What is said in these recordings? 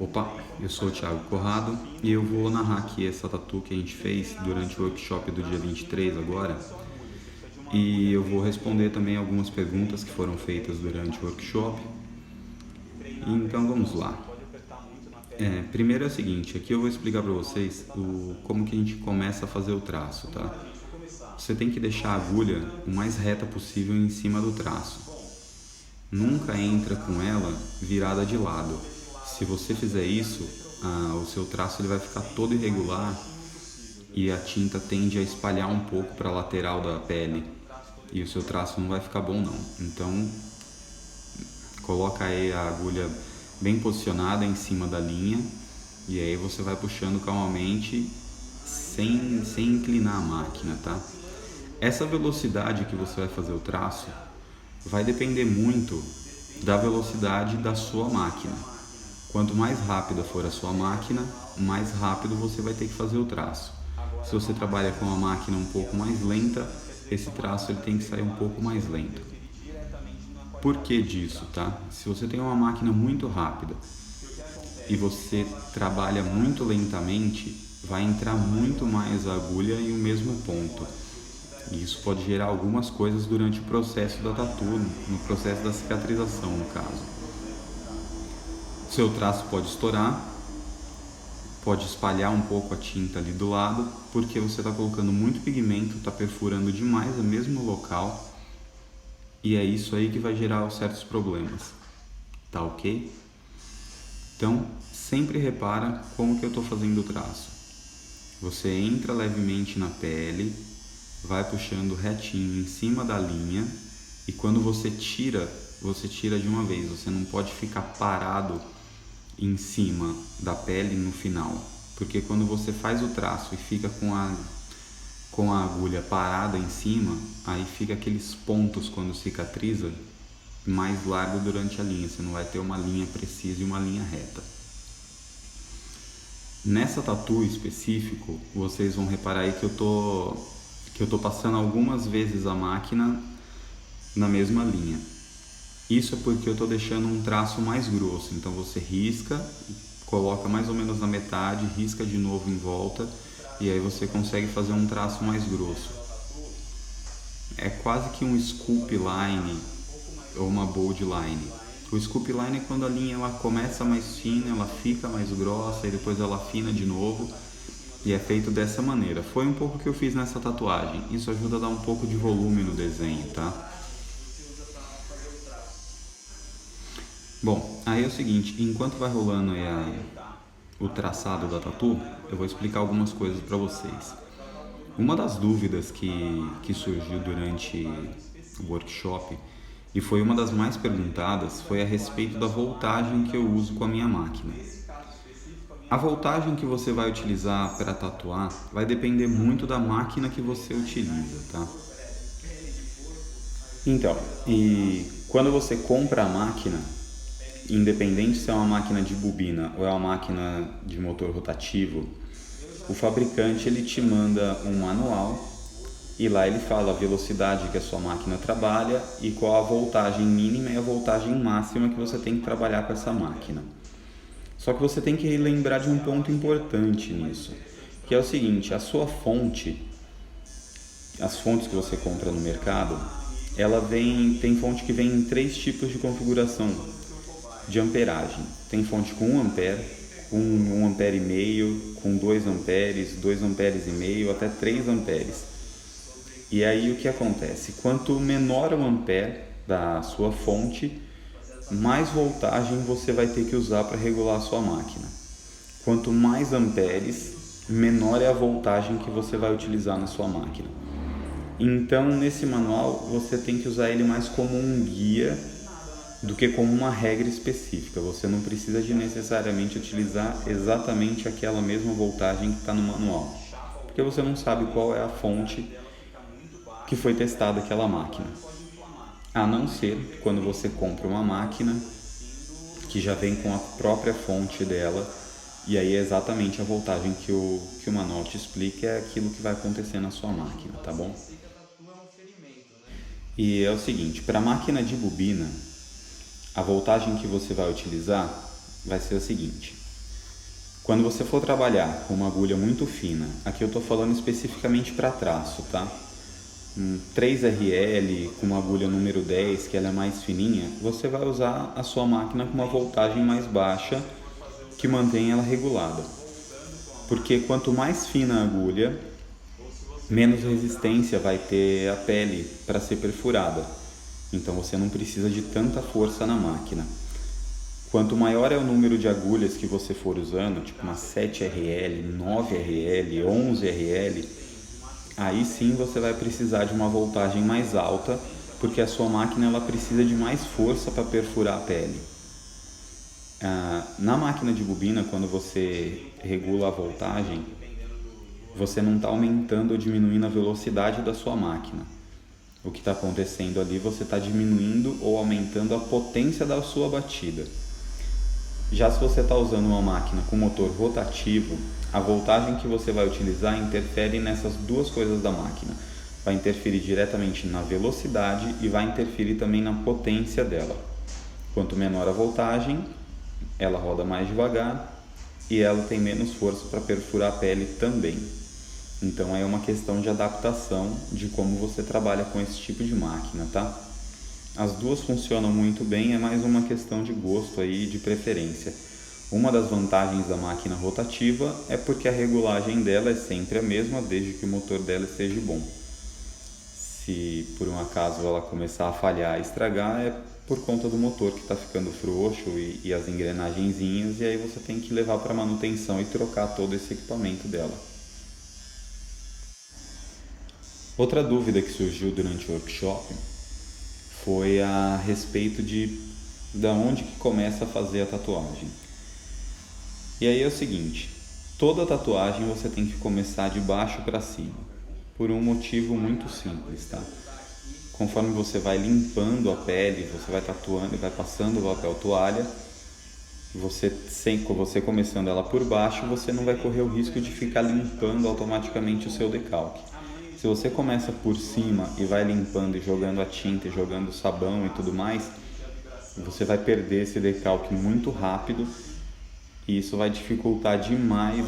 Opa, eu sou o Thiago Corrado e eu vou narrar aqui essa tatu que a gente fez durante o workshop do dia 23 agora. E eu vou responder também algumas perguntas que foram feitas durante o workshop. Então vamos lá. Primeiro é o seguinte, aqui eu vou explicar para vocês como que a gente começa a fazer o traço, tá? Você tem que deixar a agulha o mais reta possível em cima do traço. Nunca entra com ela virada de lado. Se você fizer isso, o seu traço ele vai ficar todo irregular e a tinta tende a espalhar um pouco para a lateral da pele e o seu traço não vai ficar bom não. Então, coloca aí a agulha bem posicionada em cima da linha e aí você vai puxando calmamente sem inclinar a máquina, tá? Essa velocidade que você vai fazer o traço vai depender muito da velocidade da sua máquina. Quanto mais rápida for a sua máquina, mais rápido você vai ter que fazer o traço. Se você trabalha com uma máquina um pouco mais lenta, esse traço ele tem que sair um pouco mais lento. Por que disso, tá? Se você tem uma máquina muito rápida e você trabalha muito lentamente, vai entrar muito mais a agulha em um mesmo ponto. E isso pode gerar algumas coisas durante o processo da tatu, no processo da cicatrização, no caso. Seu traço pode estourar, pode espalhar um pouco a tinta ali do lado, porque você está colocando muito pigmento, está perfurando demais o mesmo local, e é isso aí que vai gerar certos problemas, tá ok? Então, sempre repara como que eu estou fazendo o traço. Você entra levemente na pele, vai puxando retinho em cima da linha, e quando você tira de uma vez, você não pode ficar parado em cima da pele no final, porque quando você faz o traço e fica com a agulha parada em cima, aí fica aqueles pontos quando cicatriza mais largo durante a linha, você não vai ter uma linha precisa e uma linha reta. Nessa tatu específico, vocês vão reparar aí que eu tô passando algumas vezes a máquina na mesma linha. Isso é porque eu estou deixando um traço mais grosso, então você risca, coloca mais ou menos na metade, risca de novo em volta e aí você consegue fazer um traço mais grosso. É quase que um scoop line ou uma bold line. O scoop line é quando a linha ela começa mais fina, ela fica mais grossa e depois ela afina de novo e é feito dessa maneira. Foi um pouco que eu fiz nessa tatuagem, isso ajuda a dar um pouco de volume no desenho, tá? Bom, aí é o seguinte, enquanto vai rolando aí o traçado da tatu, eu vou explicar algumas coisas para vocês. Uma das dúvidas que surgiu durante o workshop e foi uma das mais perguntadas foi a respeito da voltagem que eu uso com a minha máquina. A voltagem que você vai utilizar para tatuar vai depender muito da máquina que você utiliza, tá? Então, e quando você compra a máquina, independente se é uma máquina de bobina ou é uma máquina de motor rotativo, o fabricante ele te manda um manual e lá ele fala a velocidade que a sua máquina trabalha e qual a voltagem mínima e a voltagem máxima que você tem que trabalhar com essa máquina. Só que você tem que lembrar de um ponto importante nisso, que é o seguinte, as fontes que você compra no mercado, tem fonte que vem em 3 tipos de configuração de amperagem. Tem fonte com 1 ampere, com 1 ampere e meio, com 2 amperes, 2 amperes e meio, até 3 amperes. E aí o que acontece? Quanto menor o ampere da sua fonte, mais voltagem você vai ter que usar para regular a sua máquina. Quanto mais amperes, menor é a voltagem que você vai utilizar na sua máquina. Então, nesse manual, você tem que usar ele mais como um guia do que como uma regra específica. Você não precisa de necessariamente utilizar exatamente aquela mesma voltagem que está no manual, porque você não sabe qual é a fonte que foi testada aquela máquina. A não ser quando você compra uma máquina que já vem com a própria fonte dela, e aí é exatamente a voltagem que o manual te explica, é aquilo que vai acontecer na sua máquina, tá bom? E é o seguinte, para a máquina de bobina, a voltagem que você vai utilizar vai ser a seguinte. Quando você for trabalhar com uma agulha muito fina, aqui eu estou falando especificamente para traço, tá? 3RL com uma agulha número 10, que ela é mais fininha, você vai usar a sua máquina com uma voltagem mais baixa que mantém ela regulada. Porque quanto mais fina a agulha, menos resistência vai ter a pele para ser perfurada. Então você não precisa de tanta força na máquina. Quanto maior é o número de agulhas que você for usando, tipo uma 7RL, 9RL, 11RL, aí sim você vai precisar de uma voltagem mais alta, porque a sua máquina ela precisa de mais força para perfurar a pele. Na máquina de bobina, quando você regula a voltagem, você não está aumentando ou diminuindo a velocidade da sua máquina. O que está acontecendo ali, você está diminuindo ou aumentando a potência da sua batida. Já se você está usando uma máquina com motor rotativo, a voltagem que você vai utilizar interfere nessas duas coisas da máquina. Vai interferir diretamente na velocidade e vai interferir também na potência dela. Quanto menor a voltagem, ela roda mais devagar e ela tem menos força para perfurar a pele também. Então é uma questão de adaptação de como você trabalha com esse tipo de máquina, tá? As duas funcionam muito bem, é mais uma questão de gosto aí, de preferência. Uma das vantagens da máquina rotativa é porque a regulagem dela é sempre a mesma, desde que o motor dela esteja bom. Se por um acaso ela começar a falhar e estragar, é por conta do motor que está ficando frouxo e as engrenagenzinhas, e aí você tem que levar para manutenção e trocar todo esse equipamento dela. Outra dúvida que surgiu durante o workshop foi a respeito de onde que começa a fazer a tatuagem. E aí é o seguinte, toda tatuagem você tem que começar de baixo para cima, por um motivo muito simples, tá? Conforme você vai limpando a pele, você vai tatuando e vai passando o papel toalha, você começando ela por baixo, você não vai correr o risco de ficar limpando automaticamente o seu decalque. Se você começa por cima e vai limpando e jogando a tinta, jogando sabão e tudo mais, você vai perder esse decalque muito rápido e isso vai dificultar demais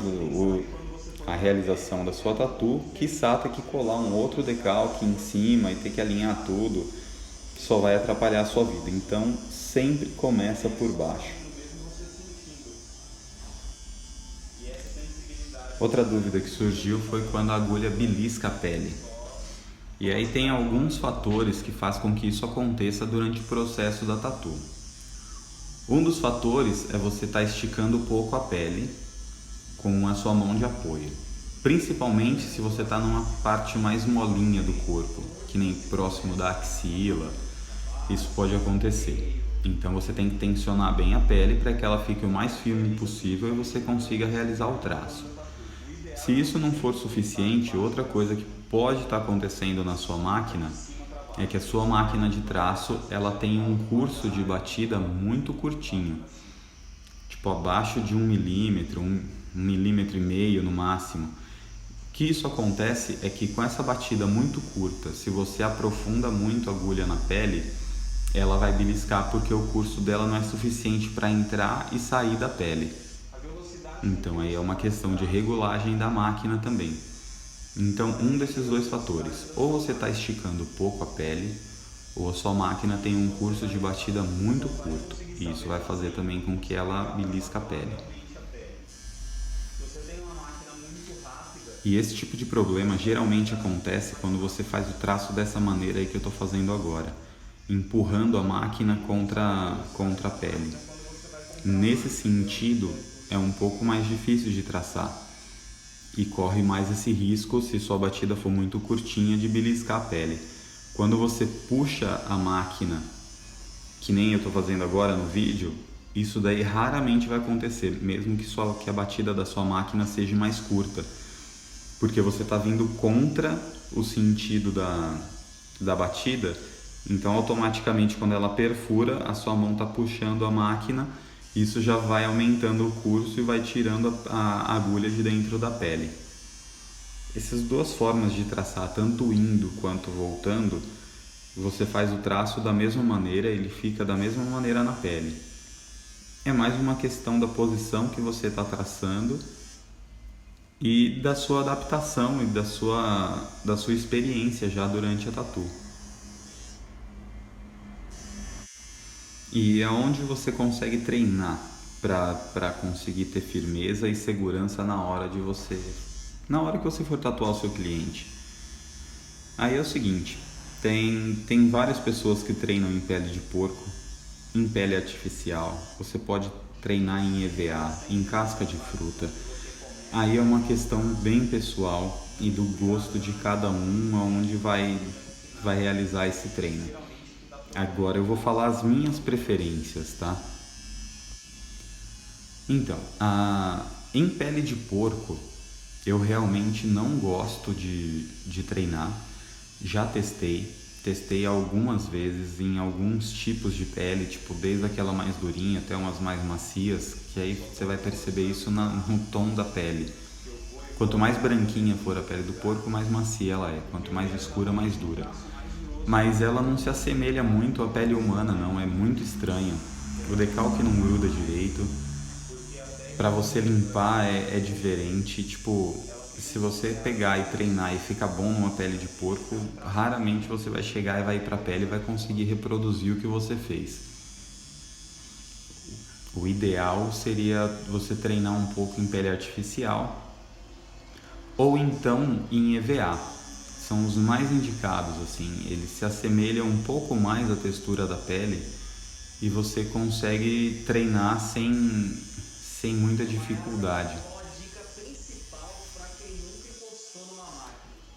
a realização da sua tatu, quiçá ter que colar um outro decalque em cima e ter que alinhar tudo, só vai atrapalhar a sua vida. Então sempre começa por baixo. Outra dúvida que surgiu foi quando a agulha belisca a pele. E aí tem alguns fatores que fazem com que isso aconteça durante o processo da tatu. Um dos fatores é você estar esticando pouco a pele com a sua mão de apoio. Principalmente se você está numa parte mais molinha do corpo, que nem próximo da axila, isso pode acontecer. Então você tem que tensionar bem a pele para que ela fique o mais firme possível e você consiga realizar o traço. Se isso não for suficiente, outra coisa que pode estar acontecendo na sua máquina é que a sua máquina de traço ela tem um curso de batida muito curtinho, tipo abaixo de 1 milímetro, 1,5 milímetro no máximo. O que isso acontece é que com essa batida muito curta, se você aprofunda muito a agulha na pele, ela vai beliscar porque o curso dela não é suficiente para entrar e sair da pele. Então aí é uma questão de regulagem da máquina também. Então um desses dois fatores, ou você está esticando pouco a pele, ou a sua máquina tem um curso de batida muito curto, e isso vai fazer também com que ela belisca a pele. E esse tipo de problema geralmente acontece quando você faz o traço dessa maneira aí que eu estou fazendo agora, empurrando a máquina contra a pele. Nesse sentido, é um pouco mais difícil de traçar e corre mais esse risco, se sua batida for muito curtinha, de beliscar a pele. Quando você puxa a máquina, que nem eu estou fazendo agora no vídeo, isso daí raramente vai acontecer, mesmo que a batida da sua máquina seja mais curta, porque você está vindo contra o sentido da batida, então automaticamente quando ela perfura, a sua mão está puxando a máquina, isso já vai aumentando o curso e vai tirando a agulha de dentro da pele. Essas duas formas de traçar, tanto indo quanto voltando, você faz o traço da mesma maneira, ele fica da mesma maneira na pele. É mais uma questão da posição que você está traçando e da sua adaptação e da sua experiência já durante a tatu. E aonde você consegue treinar para conseguir ter firmeza e segurança na hora que você for tatuar o seu cliente. Aí é o seguinte, tem várias pessoas que treinam em pele de porco, em pele artificial, você pode treinar em EVA, em casca de fruta. Aí é uma questão bem pessoal e do gosto de cada um aonde vai realizar esse treino. Agora eu vou falar as minhas preferências, tá? Então, em pele de porco, eu realmente não gosto de treinar. Já testei algumas vezes em alguns tipos de pele, tipo desde aquela mais durinha até umas mais macias, que aí você vai perceber isso no tom da pele. Quanto mais branquinha for a pele do porco, mais macia ela é. Quanto mais escura, mais dura. Mas ela não se assemelha muito à pele humana, não. É muito estranha. O decalque não gruda direito. Para você limpar é diferente. Tipo, se você pegar e treinar e ficar bom numa pele de porco, raramente você vai chegar e vai ir pra pele e vai conseguir reproduzir o que você fez. O ideal seria você treinar um pouco em pele artificial ou então em EVA. São os mais indicados, assim, eles se assemelham um pouco mais à textura da pele e você consegue treinar sem muita dificuldade.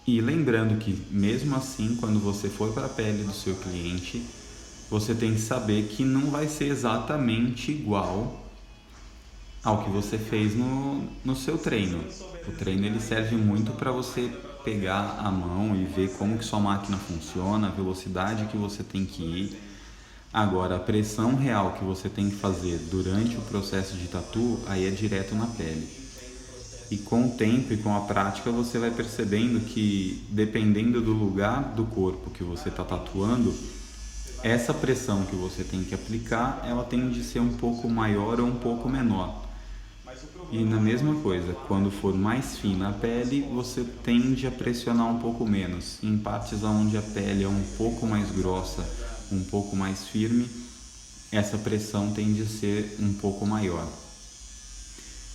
E lembrando que mesmo assim, quando você for para a pele do seu cliente, você tem que saber que não vai ser exatamente igual ao que você fez no seu treino. O treino ele serve muito para você pegar a mão e ver como que sua máquina funciona, a velocidade que você tem que ir. Agora, a pressão real que você tem que fazer durante o processo de tatu, aí é direto na pele. E com o tempo e com a prática você vai percebendo que, dependendo do lugar do corpo que você está tatuando, essa pressão que você tem que aplicar, ela tem de ser um pouco maior ou um pouco menor. E na mesma coisa, quando for mais fina a pele, você tende a pressionar um pouco menos. Em partes onde a pele é um pouco mais grossa, um pouco mais firme, essa pressão tende a ser um pouco maior.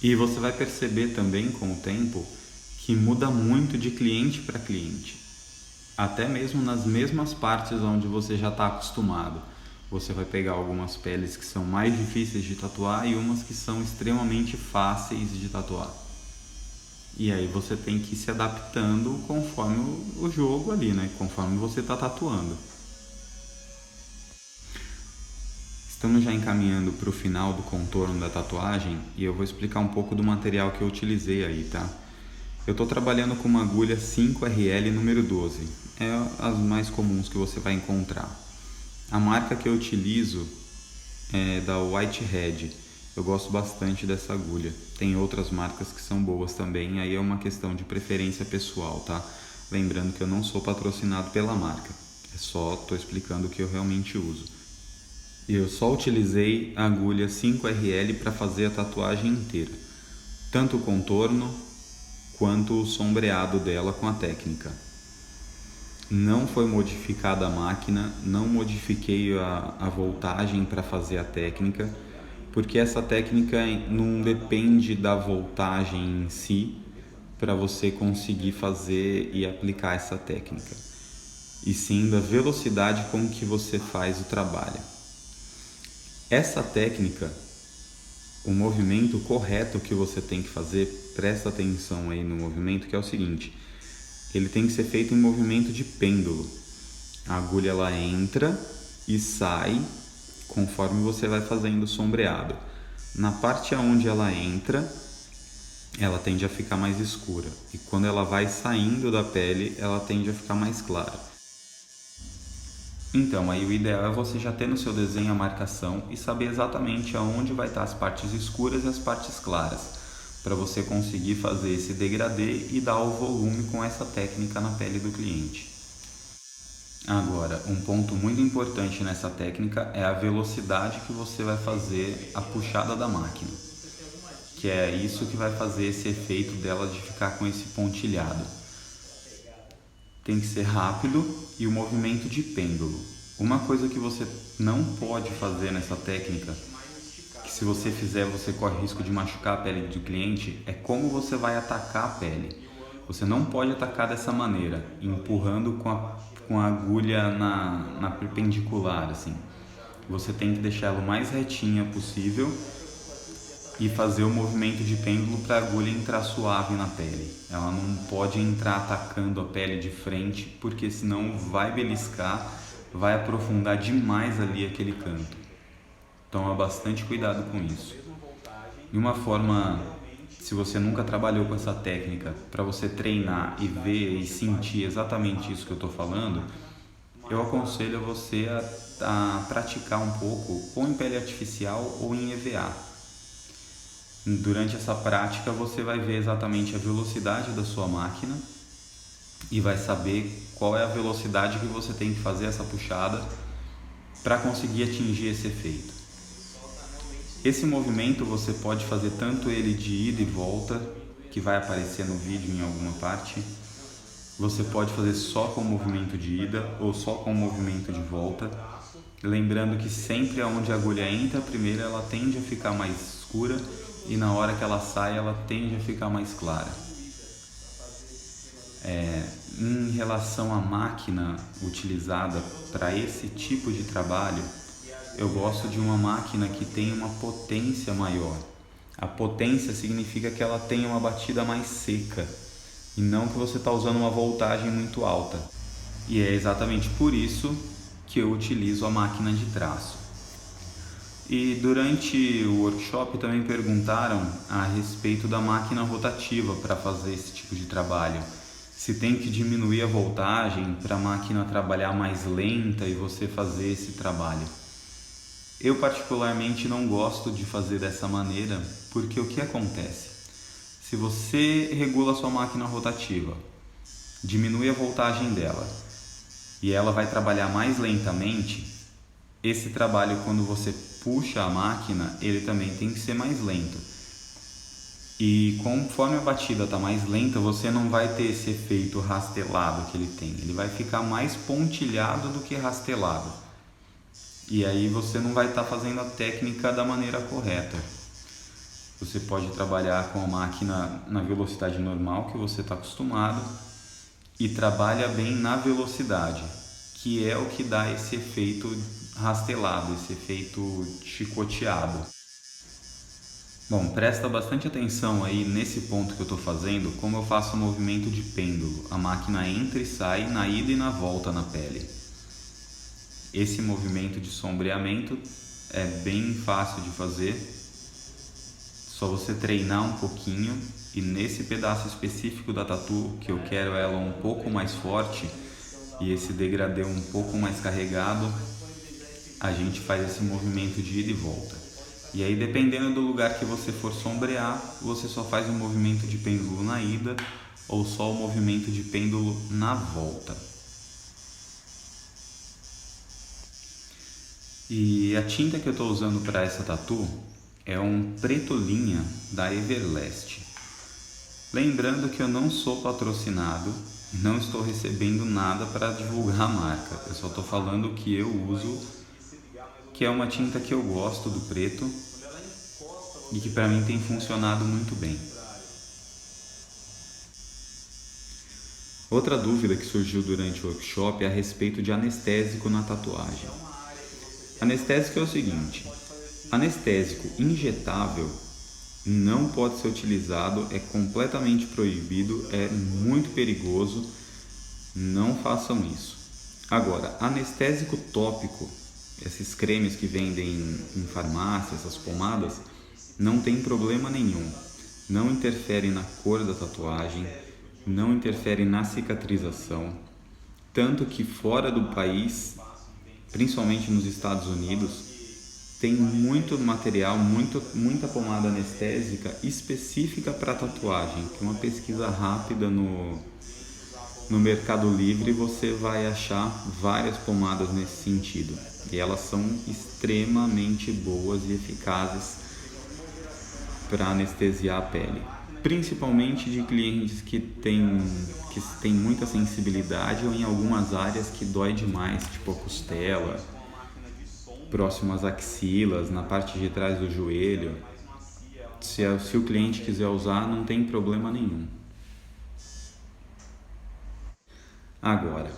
E você vai perceber também com o tempo que muda muito de cliente para cliente. Até mesmo nas mesmas partes onde você já está acostumado. Você vai pegar algumas peles que são mais difíceis de tatuar e umas que são extremamente fáceis de tatuar. E aí você tem que ir se adaptando conforme o jogo ali, né? Conforme você está tatuando. Estamos já encaminhando para o final do contorno da tatuagem e eu vou explicar um pouco do material que eu utilizei aí, tá? Eu estou trabalhando com uma agulha 5RL número 12. É as mais comuns que você vai encontrar. A marca que eu utilizo é da Whitehead. Eu gosto bastante dessa agulha. Tem outras marcas que são boas também, aí é uma questão de preferência pessoal, tá? Lembrando que eu não sou patrocinado pela marca. É só estou explicando o que eu realmente uso. Eu só utilizei a agulha 5RL para fazer a tatuagem inteira. Tanto o contorno quanto o sombreado dela com a técnica. Não foi modificada a máquina, não modifiquei a voltagem para fazer a técnica, porque essa técnica não depende da voltagem em si para você conseguir fazer e aplicar essa técnica, e sim da velocidade com que você faz o trabalho. Essa técnica, o movimento correto que você tem que fazer, presta atenção aí no movimento, que é o seguinte: ele tem que ser feito em movimento de pêndulo. A agulha ela entra e sai conforme você vai fazendo o sombreado. Na parte onde ela entra, ela tende a ficar mais escura. E quando ela vai saindo da pele, ela tende a ficar mais clara. Então, aí o ideal é você já ter no seu desenho a marcação e saber exatamente aonde vai estar as partes escuras e as partes claras, para você conseguir fazer esse degradê e dar o volume com essa técnica na pele do cliente. Agora, um ponto muito importante nessa técnica é a velocidade que você vai fazer a puxada da máquina, que é isso que vai fazer esse efeito dela de ficar com esse pontilhado. Tem que ser rápido e o movimento de pêndulo. Uma coisa que você não pode fazer nessa técnica, que se você fizer você corre risco de machucar a pele do cliente, é como você vai atacar a pele. Você não pode atacar dessa maneira, empurrando com a agulha na perpendicular, assim. Você tem que deixar ela o mais retinha possível e fazer o movimento de pêndulo para a agulha entrar suave na pele. Ela não pode entrar atacando a pele de frente, porque senão vai beliscar, vai aprofundar demais ali aquele canto. Toma bastante cuidado com isso. E uma forma, se você nunca trabalhou com essa técnica, para você treinar e ver e sentir exatamente isso que eu estou falando, eu aconselho você a praticar um pouco ou em pele artificial ou em EVA. Durante essa prática você vai ver exatamente a velocidade da sua máquina e vai saber qual é a velocidade que você tem que fazer essa puxada para conseguir atingir esse efeito. Esse movimento você pode fazer tanto ele de ida e volta, que vai aparecer no vídeo em alguma parte. Você pode fazer só com o movimento de ida ou só com o movimento de volta. Lembrando que sempre onde a agulha entra primeiro ela tende a ficar mais escura e na hora que ela sai ela tende a ficar mais clara. Em relação à máquina utilizada para esse tipo de trabalho, eu gosto de uma máquina que tem uma potência maior. A potência significa que ela tem uma batida mais seca e não que você está usando uma voltagem muito alta. E é exatamente por isso que eu utilizo a máquina de traço. E durante o workshop também perguntaram a respeito da máquina rotativa para fazer esse tipo de trabalho. Se tem que diminuir a voltagem para a máquina trabalhar mais lenta e você fazer esse trabalho. Eu particularmente não gosto de fazer dessa maneira, porque o que acontece? Se você regula a sua máquina rotativa, diminui a voltagem dela e ela vai trabalhar mais lentamente, esse trabalho quando você puxa a máquina, ele também tem que ser mais lento. E conforme a batida está mais lenta, você não vai ter esse efeito rastelado que ele tem. Ele vai ficar mais pontilhado do que rastelado. E aí você não vai estar fazendo a técnica da maneira correta. Você pode trabalhar com a máquina na velocidade normal que você está acostumado e trabalha bem na velocidade, que é o que dá esse efeito rastelado, esse efeito chicoteado. Bom, presta bastante atenção aí nesse ponto que eu estou fazendo, como eu faço o movimento de pêndulo. A máquina entra e sai na ida e na volta na pele. Esse movimento de sombreamento é bem fácil de fazer, só você treinar um pouquinho e nesse pedaço específico da tatu que eu quero ela um pouco mais forte e esse degradê um pouco mais carregado, a gente faz esse movimento de ida e volta. E aí dependendo do lugar que você for sombrear, você só faz o movimento de pêndulo na ida ou só o movimento de pêndulo na volta. E a tinta que eu estou usando para essa tatu é um preto linha da Everlast. Lembrando que eu não sou patrocinado, não estou recebendo nada para divulgar a marca. Eu só estou falando o que eu uso, que é uma tinta que eu gosto do preto e que para mim tem funcionado muito bem. Outra dúvida que surgiu durante o workshop é a respeito de anestésico na tatuagem. Anestésico é o seguinte: anestésico injetável não pode ser utilizado, é completamente proibido, é muito perigoso, não façam isso. Agora, anestésico tópico, esses cremes que vendem em farmácia, essas pomadas, não tem problema nenhum, não interfere na cor da tatuagem, não interfere na cicatrização, tanto que fora do país, principalmente nos Estados Unidos, tem muito material, muita pomada anestésica específica para tatuagem, que uma pesquisa rápida no no Mercado Livre você vai achar várias pomadas nesse sentido. E elas são extremamente boas e eficazes para anestesiar a pele. Principalmente de clientes que têm muita sensibilidade ou em algumas áreas que dói demais, tipo a costela, próximo às axilas, na parte de trás do joelho. Se o cliente quiser usar, não tem problema nenhum. Agora,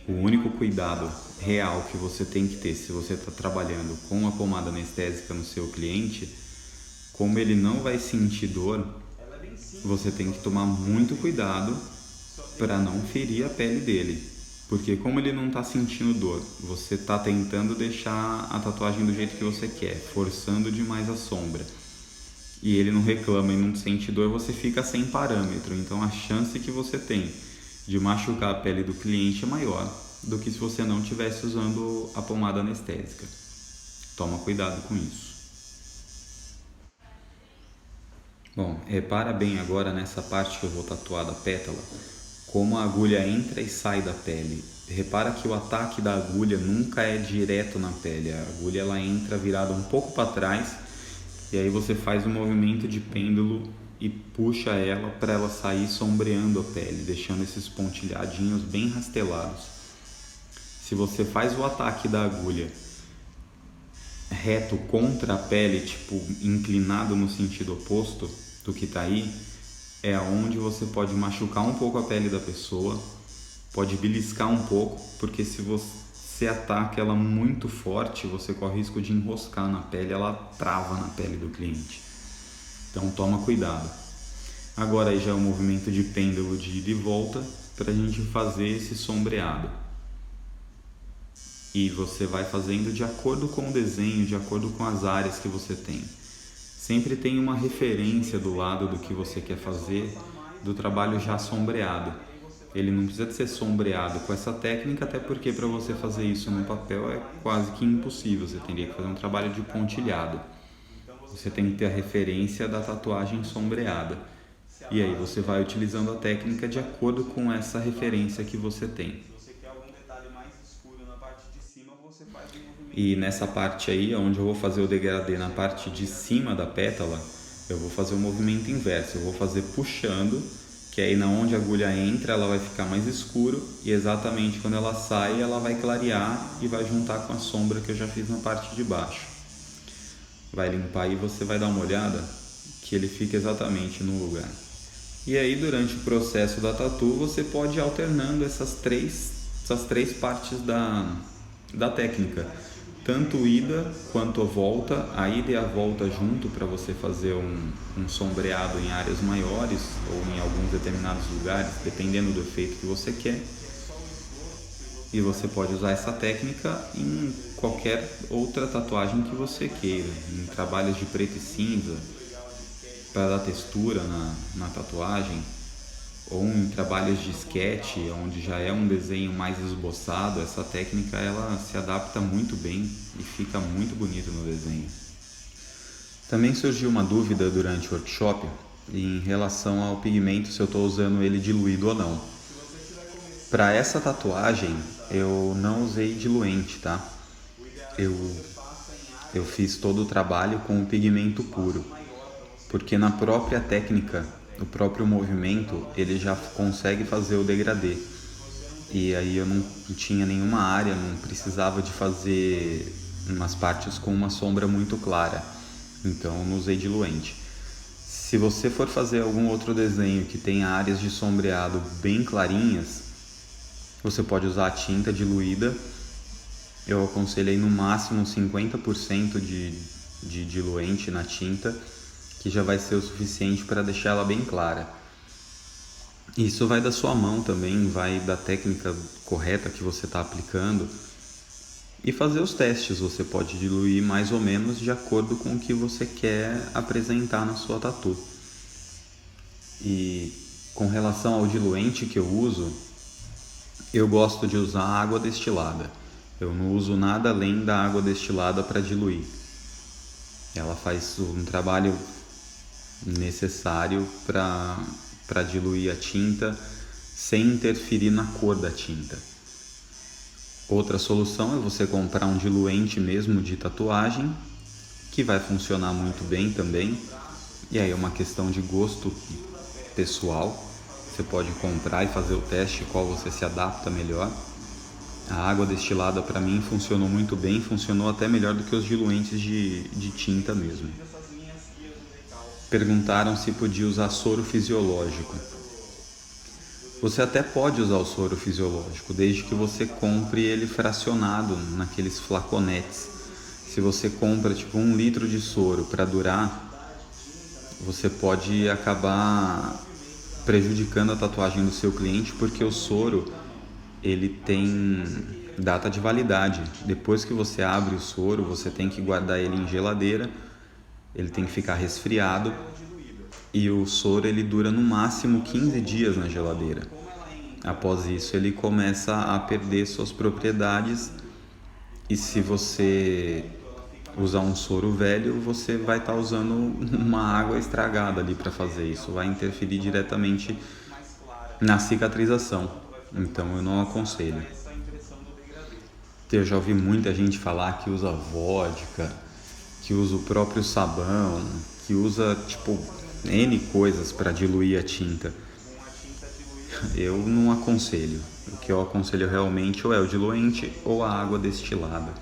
o único cuidado real que você tem que ter se você está trabalhando com a pomada anestésica no seu cliente, como ele não vai sentir dor, você tem que tomar muito cuidado para não ferir a pele dele. Porque como ele não está sentindo dor, você está tentando deixar a tatuagem do jeito que você quer, forçando demais a sombra, e ele não reclama e não sente dor, você fica sem parâmetro. Então a chance que você tem de machucar a pele do cliente é maior do que se você não estivesse usando a pomada anestésica. Toma cuidado com isso. Bom, repara bem agora nessa parte que eu vou tatuar da pétala, como a agulha entra e sai da pele. Repara que o ataque da agulha nunca é direto na pele. A agulha ela entra virada um pouco para trás e aí você faz um movimento de pêndulo e puxa ela para ela sair sombreando a pele, deixando esses pontilhadinhos bem rastelados. Se você faz o ataque da agulha reto contra a pele, tipo inclinado no sentido oposto do que está aí, é onde você pode machucar um pouco a pele da pessoa, pode beliscar um pouco, porque se você ataca ela muito forte, você corre o risco de enroscar na pele, ela trava na pele do cliente. Então toma cuidado. Agora aí já é um movimento de pêndulo de ida e volta para a gente fazer esse sombreado. E você vai fazendo de acordo com o desenho, de acordo com as áreas que você tem. Sempre tem uma referência do lado do que você quer fazer, do trabalho já sombreado. Ele não precisa de ser sombreado com essa técnica, até porque para você fazer isso no papel é quase que impossível. Você teria que fazer um trabalho de pontilhado. Você tem que ter a referência da tatuagem sombreada. E aí você vai utilizando a técnica de acordo com essa referência que você tem. E nessa parte aí, onde eu vou fazer o degradê na parte de cima da pétala, eu vou fazer o movimento inverso. Eu vou fazer puxando, que aí na onde a agulha entra ela vai ficar mais escuro, e exatamente quando ela sai ela vai clarear e vai juntar com a sombra que eu já fiz na parte de baixo. Vai limpar e você vai dar uma olhada que ele fica exatamente no lugar. E aí durante o processo da tatu você pode ir alternando essas três partes da técnica, tanto ida quanto volta, a ida e a volta junto para você fazer um sombreado em áreas maiores ou em alguns determinados lugares, dependendo do efeito que você quer. E você pode usar essa técnica em qualquer outra tatuagem que você queira, em trabalhos de preto e cinza, para dar textura na tatuagem, ou em trabalhos de sketch, onde já é um desenho mais esboçado. Essa técnica ela se adapta muito bem e fica muito bonito no desenho. Também surgiu uma dúvida durante o workshop em relação ao pigmento, se eu estou usando ele diluído ou não. Para essa tatuagem eu não usei diluente, tá? Eu fiz todo o trabalho com o pigmento puro, porque na própria técnica, o próprio movimento, ele já consegue fazer o degradê. E aí eu não tinha nenhuma área, não precisava de fazer umas partes com uma sombra muito clara, então eu não usei diluente. Se você for fazer algum outro desenho que tenha áreas de sombreado bem clarinhas, você pode usar a tinta diluída. Eu aconselhei no máximo 50% de diluente na tinta, que já vai ser o suficiente para deixar ela bem clara. Isso vai da sua mão também, vai da técnica correta que você está aplicando, e fazer os testes. Você pode diluir mais ou menos de acordo com o que você quer apresentar na sua tatu. E com relação ao diluente que eu uso, eu gosto de usar água destilada. Eu não uso nada além da água destilada para diluir. Ela faz um trabalho necessário para diluir a tinta sem interferir na cor da tinta. Outra solução é você comprar um diluente mesmo de tatuagem, que vai funcionar muito bem também, e aí é uma questão de gosto pessoal. Você pode comprar e fazer o teste qual você se adapta melhor. A água destilada para mim funcionou muito bem, funcionou até melhor do que os diluentes de tinta mesmo. Perguntaram se podia usar soro fisiológico. Você até pode usar o soro fisiológico, desde que você compre ele fracionado naqueles flaconetes. Se você compra tipo 1 litro de soro para durar, você pode acabar prejudicando a tatuagem do seu cliente, porque o soro ele tem data de validade. Depois que você abre o soro, você tem que guardar ele em geladeira, ele tem que ficar resfriado, e o soro ele dura no máximo 15 dias na geladeira. Após isso ele começa a perder suas propriedades, e se você usar um soro velho, você vai estar usando uma água estragada ali para fazer isso, vai interferir diretamente na cicatrização. Então eu não aconselho. Eu já ouvi muita gente falar que usa vodka, que usa o próprio sabão, que usa tipo N coisas para diluir a tinta. Eu não aconselho. O que eu aconselho realmente ou é o diluente ou a água destilada.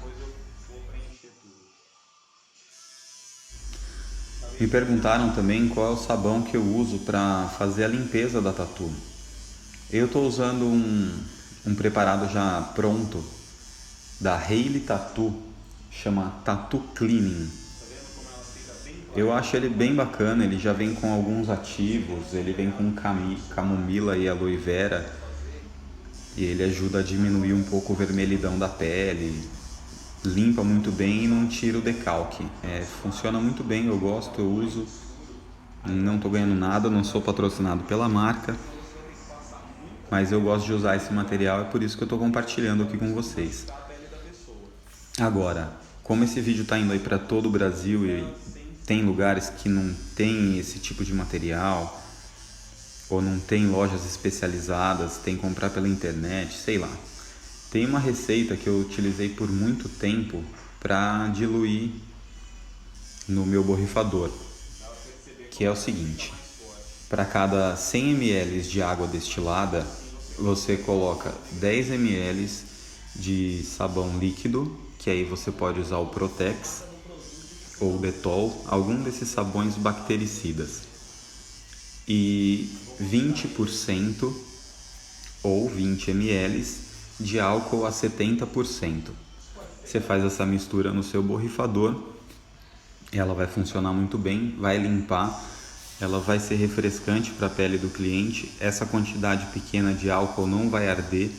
Me perguntaram também qual é o sabão que eu uso para fazer a limpeza da tatu. Eu estou usando um preparado já pronto da Hailey Tattoo, chama Tattoo Cleaning. Eu acho ele bem bacana, ele já vem com alguns ativos, ele vem com camomila e aloe vera, e ele ajuda a diminuir um pouco o vermelhidão da pele, limpa muito bem e não tira o decalque. Funciona muito bem, eu gosto, eu uso, não estou ganhando nada, não sou patrocinado pela marca, mas eu gosto de usar esse material, é por isso que eu estou compartilhando aqui com vocês. Agora, como esse vídeo está indo aí para todo o Brasil e tem lugares que não tem esse tipo de material, ou não tem lojas especializadas, tem que comprar pela internet, sei lá. Tem uma receita que eu utilizei por muito tempo para diluir no meu borrifador, que é o seguinte: para cada 100 ml de água destilada, você coloca 10 ml de sabão líquido, que aí você pode usar o Protex ou Dettol, algum desses sabões bactericidas, e 20% ou 20 ml de álcool a 70%. Você faz essa mistura no seu borrifador, ela vai funcionar muito bem, vai limpar, ela vai ser refrescante para a pele do cliente. Essa quantidade pequena de álcool não vai arder,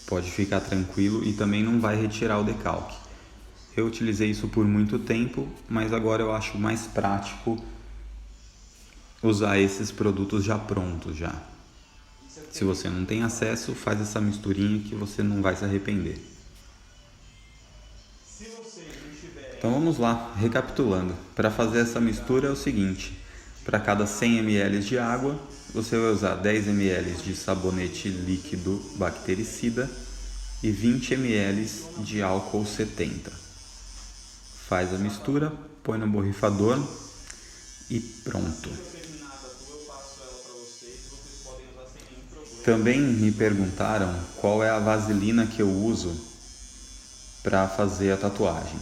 pode ficar tranquilo, e também não vai retirar o decalque. Eu utilizei isso por muito tempo, mas agora eu acho mais prático usar esses produtos já prontos já. Se você não tem acesso, faz essa misturinha que você não vai se arrepender. Então vamos lá, recapitulando. Para fazer essa mistura é o seguinte: para cada 100 ml de água, você vai usar 10 ml de sabonete líquido bactericida e 20 ml de álcool 70. Faz a mistura, põe no borrifador e pronto. Também me perguntaram qual é a vaselina que eu uso para fazer a tatuagem.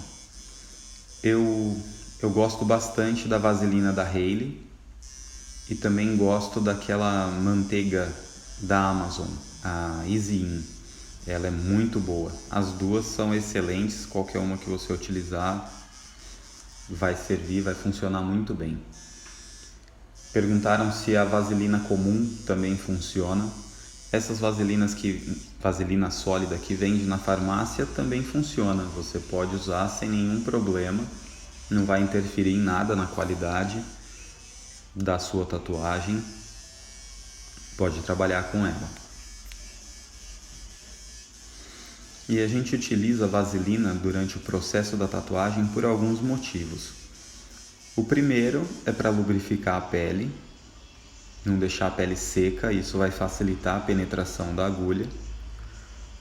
Eu gosto bastante da vaselina da Hailey e também gosto daquela manteiga da Amazon, a Easy-In. Ela é muito boa. As duas são excelentes, qualquer uma que você utilizar vai servir, vai funcionar muito bem. Perguntaram se a vaselina comum também funciona. Essas vaselina sólida que vende na farmácia também funciona. Você pode usar sem nenhum problema, não vai interferir em nada na qualidade da sua tatuagem. Pode trabalhar com ela. E a gente utiliza a vaselina durante o processo da tatuagem por alguns motivos. O primeiro é para lubrificar a pele. não deixar a pele seca, isso vai facilitar a penetração da agulha.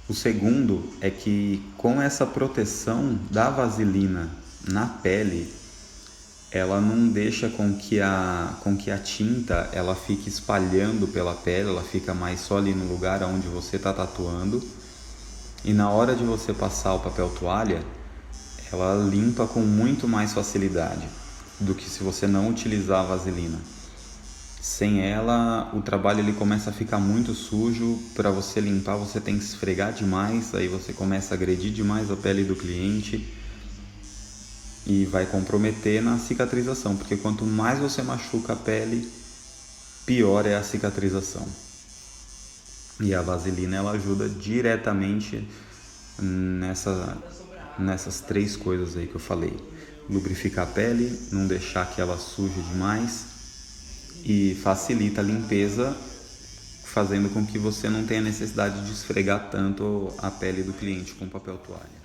O segundo é que com essa proteção da vaselina na pele, ela não deixa com que a tinta ela fique espalhando pela pele, ela fica mais só ali no lugar onde você está tatuando. E na hora de você passar o papel toalha, ela limpa com muito mais facilidade do que se você não utilizar a vaselina. Sem ela, o trabalho ele começa a ficar muito sujo. Para você limpar, você tem que esfregar demais, aí você começa a agredir demais a pele do cliente e vai comprometer na cicatrização, porque quanto mais você machuca a pele, pior é a cicatrização. E a vaselina ela ajuda diretamente nessas três coisas aí que eu falei: lubrificar a pele, não deixar que ela suje demais e facilita a limpeza, fazendo com que você não tenha necessidade de esfregar tanto a pele do cliente com papel toalha.